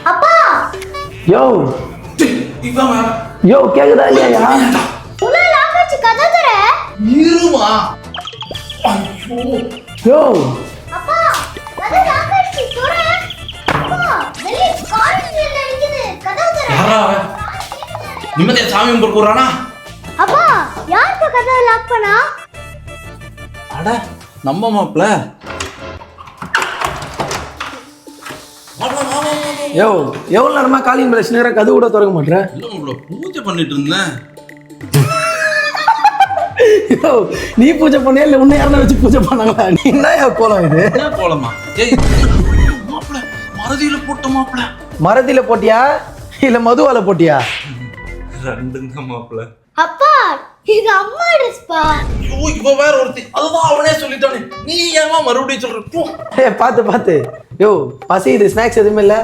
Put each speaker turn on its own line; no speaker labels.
அப்பா
யோ
இவன்
யோ கேக்குதா இல்லையா?
உள்ள லாக் வச்சு கதை தர.
இருமா. ஐயோ
யோ
அப்பா கதை லாக் வச்சு தர. அப்பா வெளிய காலேஜ்ல இருக்குது கதை தர.
யாரா அவன்? நிம்மதியா சாமி கும்பிட போறானா?
அப்பா யாருக்கு கதை லாக் பண்ணா?
அட நம்ம மாப்ள.
யோ எவ்வளவு நேரமா காலிங் பெல் அடிச்சுனே கதவு கூட திறக்க மாட்டேற?
இல்ல மாப்ள, பூஜை பண்ணிட்டு இருந்தேன்.
யோ நீ பூஜை பண்ணியா இல்ல உன்னை யாரா வச்சு பூஜை பண்ணாங்களா? நீ என்னயா கோலம் இது?
என்ன போலமா? ஏய் மாப்ள, மறதியில போட்ட மாப்ள.
மரத்தில போட்டியா இல்ல மதுவால போட்டியா?
ரெண்டுங்க மாப்ள.
அப்பா இது அம்மா ட்ரெஸ் பா.
ஐயோ இவ வேற ஒருத்தி. அதுதான் அவனே சொல்லிட்டானே. நீ ஏமா மறுபடியும் சொல்ற? போ.
பாத்து யோ பசி இது ஸ்நாக்ஸ் எதுவுமே இல்ல?